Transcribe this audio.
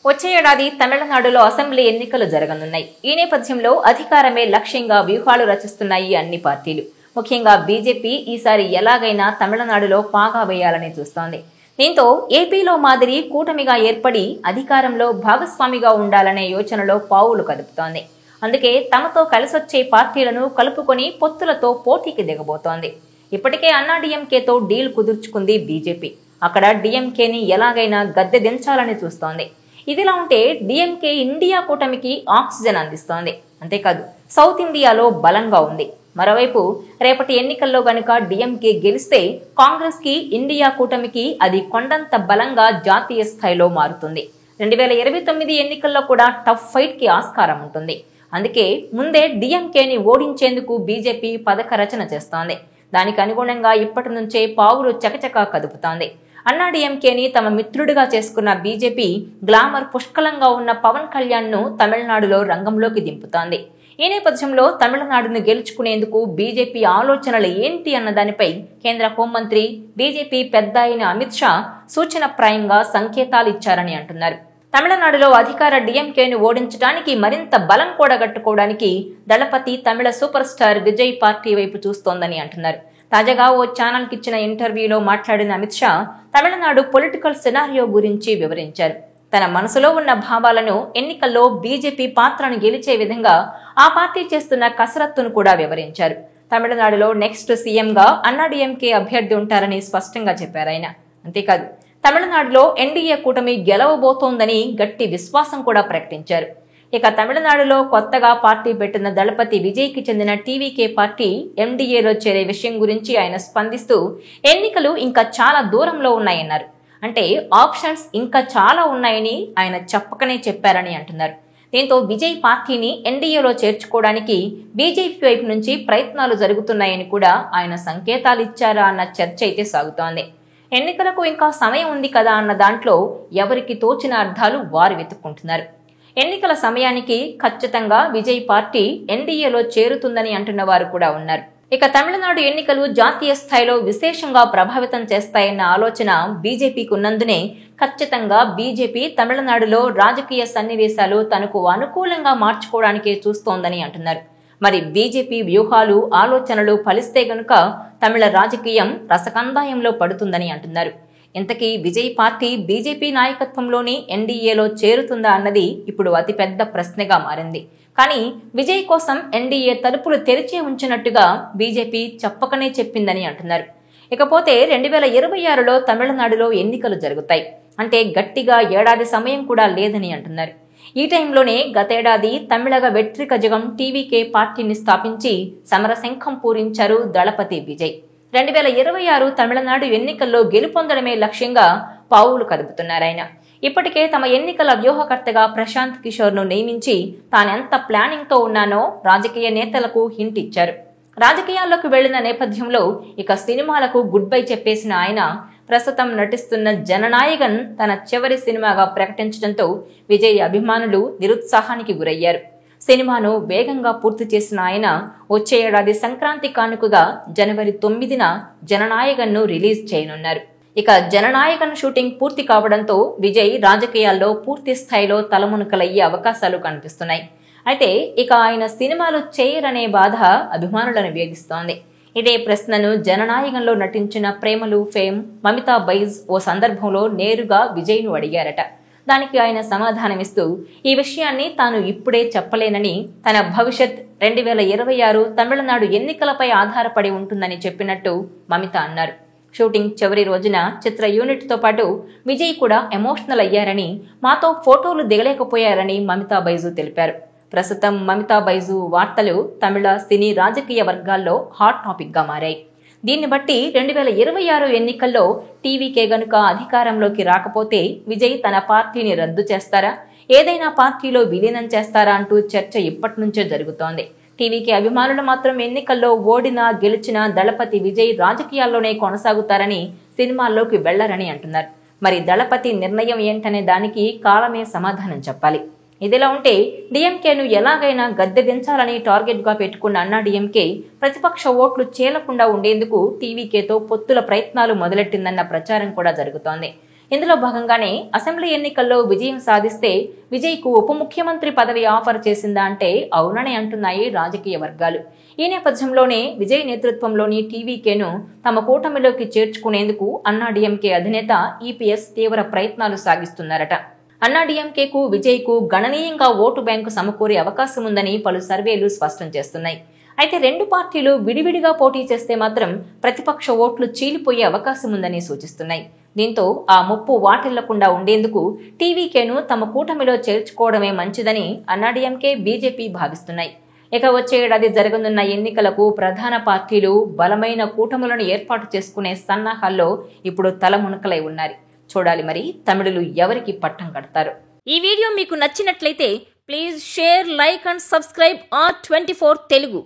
వచ్చే ఏడాది తమిళనాడులో అసెంబ్లీ ఎన్నికలు జరగనున్నాయి. ఈ నేపథ్యంలో అధికారమే లక్ష్యంగా వ్యూహాలు రచిస్తున్నాయి అన్ని పార్టీలు. ముఖ్యంగా బీజేపీ ఈసారి ఎలాగైనా తమిళనాడులో పాగా వేయాలని చూస్తోంది. దీంతో ఏపీలో మాదిరి కూటమిగా ఏర్పడి అధికారంలో భాగస్వామిగా ఉండాలనే యోచనలో పావులు కదుపుతోంది. అందుకే తమతో కలిసొచ్చే పార్టీలను కలుపుకొని పొత్తులతో పోటీకి దిగబోతోంది. ఇప్పటికే అన్నాడీఎంకేతో డీల్ కుదుర్చుకుంది బీజేపీ. అక్కడ డీఎంకేని ఎలాగైనా గద్దె దించాలని చూస్తోంది. ఇదిలా ఉంటే డీఎంకే ఇండియా కూటమికి ఆక్సిజన్ అందిస్తోంది. అంతేకాదు సౌత్ ఇండియాలో బలంగా ఉంది. మరోవైపు రేపటి ఎన్నికల్లో గనుక డీఎంకే గెలిస్తే కాంగ్రెస్ కి ఇండియా కూటమికి అది కొండంత బలంగా జాతీయ స్థాయిలో మారుతుంది. 2029 ఎన్నికల్లో కూడా టఫ్ ఫైట్ కి ఆస్కారం ఉంటుంది. అందుకే ముందే డీఎంకేని ఓడించేందుకు బీజేపీ పథక రచన చేస్తోంది. దానికి అనుగుణంగా ఇప్పటి నుంచే పావులు చకచకా కదుపుతోంది. అన్నాడీఎంకేని తమ మిత్రుడిగా చేసుకున్న బీజేపీ గ్లామర్ పుష్కలంగా ఉన్న పవన్ కళ్యాణ్ ను తమిళనాడులో రంగంలోకి దింపుతోంది. ఈ నేపథ్యంలో తమిళనాడును గెలుచుకునేందుకు బీజేపీ ఆలోచనలు ఏంటి అన్న దానిపై కేంద్ర హోంమంత్రి బీజేపీ పెద్ద అయిన అమిత్ షా సూచనప్రాయంగా సంకేతాలు ఇచ్చారని అంటున్నారు. తమిళనాడులో అధికార డీఎంకేను ఓడించడానికి మరింత బలం కూడగట్టుకోవడానికి దళపతి తమిళ సూపర్ స్టార్ విజయ్ పార్టీ వైపు చూస్తోందని అంటున్నారు. తాజాగా ఓ ఛానల్కి ఇచ్చిన ఇంటర్వ్యూలో మాట్లాడిన అమిత్ షా తమిళనాడు పొలిటికల్ సినారియో గురించి వివరించారు. తన మనసులో ఉన్న భావాలను ఎన్నికల్లో బీజేపీ పాత్రను గెలిచే విధంగా ఆ పార్టీ చేస్తున్న కసరత్తును కూడా వివరించారు. తమిళనాడులో నెక్స్ట్ సీఎంగా అన్నాడీఎంకే అభ్యర్థి ఉంటారని స్పష్టంగా చెప్పారు ఆయన. అంతేకాదు తమిళనాడులో ఎన్డీఏ కూటమి గెలవబోతోందని గట్టి విశ్వాసం కూడా ప్రకటించారు. ఇక తమిళనాడులో కొత్తగా పార్టీ పెట్టిన దళపతి విజయ్కి చెందిన టీవీకే పార్టీ ఎండీఏలో చేరే విషయం గురించి ఆయన స్పందిస్తూ ఎన్నికలు ఇంకా చాలా దూరంలో ఉన్నాయన్నారు. అంటే ఆప్షన్స్ ఇంకా చాలా ఉన్నాయని ఆయన చెప్పకనే చెప్పారని అంటున్నారు. దీంతో విజయ్ పార్టీని ఎన్డీఏలో చేర్చుకోవడానికి బీజేపీ వైపు నుంచి ప్రయత్నాలు జరుగుతున్నాయని కూడా ఆయన సంకేతాలు ఇచ్చారా అన్న చర్చ అయితే సాగుతోంది. ఎన్నికలకు ఇంకా సమయం ఉంది కదా అన్న దాంట్లో ఎవరికి తోచిన అర్థాలు వారు వెతుక్కుంటున్నారు. ఎన్నికల సమయానికి ఖచ్చితంగా విజయ్ పార్టీ ఎన్డీఏలో చేరుతుందని అంటున్న వారు కూడా ఉన్నారు. ఇక తమిళనాడు ఎన్నికలు జాతీయ స్థాయిలో విశేషంగా ప్రభావితం చేస్తాయన్న ఆలోచన బీజేపీకి ఉన్నందునే ఖచ్చితంగా బీజేపీ తమిళనాడులో రాజకీయ సన్నివేశాలు తనకు అనుకూలంగా మార్చుకోవడానికే చూస్తోందని అంటున్నారు. మరి బీజేపీ వ్యూహాలు ఆలోచనలు ఫలిస్తే గనుక తమిళ రాజకీయం రసకందాయంలో పడుతుందని అంటున్నారు. ఇంతకీ విజయ్ పార్టీ బీజేపీ నాయకత్వంలోని ఎన్డీఏలో చేరుతుందా అన్నది ఇప్పుడు అతిపెద్ద ప్రశ్నగా మారింది. కానీ విజయ్ కోసం ఎన్డీఏ తలుపులు తెరిచే ఉంచినట్టుగా బీజేపీ చెప్పకనే చెప్పిందని అంటున్నారు. ఇకపోతే 2026లో తమిళనాడులో ఎన్నికలు జరుగుతాయి. అంటే గట్టిగా ఏడాది సమయం కూడా లేదని అంటున్నారు. ఈ టైంలోనే గతేడాది తమిళగ వెట్రి కజగం టీవీకే పార్టీని స్థాపించి సమరశంఖం పూరించారు దళపతి విజయ్. 2026 తమిళనాడు ఎన్నికల్లో గెలుపొందడమే లక్ష్యంగా పావులు కదుపుతున్నారాయన. ఇప్పటికే తమ ఎన్నికల వ్యూహకర్తగా ప్రశాంత్ కిషోర్ ను నియమించి తానెంత ప్లానింగ్ తో ఉన్నానో రాజకీయ నేతలకు హింట్ ఇచ్చారు. రాజకీయాల్లోకి వెళ్లిన నేపథ్యంలో ఇక సినిమాలకు గుడ్ బై చెప్పేసిన ఆయన ప్రస్తుతం నటిస్తున్న జననాయగన్ తన చివరి సినిమాగా ప్రకటించడంతో విజయ్ అభిమానులు నిరుత్సాహానికి గురయ్యారు. సినిమాను వేగంగా పూర్తి చేసిన ఆయన వచ్చే ఏడాది సంక్రాంతి కానుకగా జనవరి 9న జననాయగన్ను రిలీజ్ చేయనున్నారు. ఇక జననాయగన్ షూటింగ్ పూర్తి కావడంతో విజయ్ రాజకీయాల్లో పూర్తి స్థాయిలో తలమునకలయ్యే అవకాశాలు కనిపిస్తున్నాయి. అయితే ఇక ఆయన సినిమాలు చేయరనే బాధ అభిమానులను వేధిస్తోంది. ఇదే ప్రశ్నను జననాయగంలో నటించిన ప్రేమలు ఫేమ్ మమితా బైజ్ ఓ సందర్భంలో నేరుగా విజయ్ను అడిగారట. దానికి ఆయన సమాధానమిస్తూ ఈ విషయాన్ని తాను ఇప్పుడే చెప్పలేనని, తన భవిష్యత్ 2026 తమిళనాడు ఎన్నికలపై ఆధారపడి ఉంటుందని చెప్పినట్టు మమిత అన్నారు. షూటింగ్ చివరి రోజున చిత్ర యూనిట్ తో పాటు విజయ్ కూడా ఎమోషనల్ అయ్యారని, మాతో ఫోటోలు దిగలేకపోయారని మమితా బైజు తెలిపారు. ప్రస్తుతం మమితా బైజు వార్తలు తమిళ సినీ రాజకీయ వర్గాల్లో హాట్ టాపిక్ గా మారాయి. దీన్ని బట్టి 2026 ఎన్నికల్లో టీవీకే గనుక అధికారంలోకి రాకపోతే విజయ్ తన పార్టీని రద్దు చేస్తారా, ఏదైనా పార్టీలో విలీనం చేస్తారా అంటూ చర్చ ఇప్పటి నుంచే జరుగుతోంది. టీవీకే అభిమానులు మాత్రం ఎన్నికల్లో ఓడినా గెలిచినా దళపతి విజయ్ రాజకీయాల్లోనే కొనసాగుతారని, సినిమాల్లోకి వెళ్లరని అంటున్నారు. మరి దళపతి నిర్ణయం ఏంటనే దానికి కాలమే సమాధానం చెప్పాలి. ఇదిలా ఉంటే డీఎంకేను ఎలాగైనా గద్దె దించాలని టార్గెట్ గా పెట్టుకున్న అన్నాడీఎంకే ప్రతిపక్ష ఓట్లు చేలకుండా ఉండేందుకు టీవీకేతో పొత్తుల ప్రయత్నాలు మొదలెట్టిందన్న ప్రచారం కూడా జరుగుతోంది. ఇందులో భాగంగానే అసెంబ్లీ ఎన్నికల్లో విజయం సాధిస్తే విజయ్కు ఉప ముఖ్యమంత్రి పదవి ఆఫర్ చేసిందా అంటే అవునని అంటున్నాయి రాజకీయ వర్గాలు. ఈ నేపథ్యంలోనే విజయ్ నేతృత్వంలోని టీవీకేను తమ కూటమిలోకి చేర్చుకునేందుకు అన్నాడీఎంకే అధినేత ఈపీఎస్ తీవ్ర ప్రయత్నాలు సాగిస్తున్నారట. అన్నాడీఎంకేకు విజయ్కు గణనీయంగా ఓటు బ్యాంకు సమకూరే అవకాశం ఉందని పలు సర్వేలు స్పష్టం చేస్తున్నాయి. అయితే రెండు పార్టీలు విడివిడిగా పోటీ చేస్తే మాత్రం ప్రతిపక్ష ఓట్లు చీలిపోయే అవకాశం ఉందని సూచిస్తున్నాయి. దీంతో ఆ ముప్పు వాటిల్లకుండా ఉండేందుకు టీవీకేను తమ కూటమిలో చేర్చుకోవడమే మంచిదని అన్నాడీఎంకే, బీజేపీ భావిస్తున్నాయి. ఇక వచ్చే ఏడాది జరగనున్న ఎన్నికలకు ప్రధాన పార్టీలు బలమైన కూటములను ఏర్పాటు చేసుకునే సన్నాహాల్లో ఇప్పుడు తలమునకలై ఉన్నారు. చూడాలి మరి తమిళులు ఎవరికి పట్టం కడతారు. ఈ వీడియో మీకు నచ్చినట్లయితే please share, like and subscribe R24 Telugu.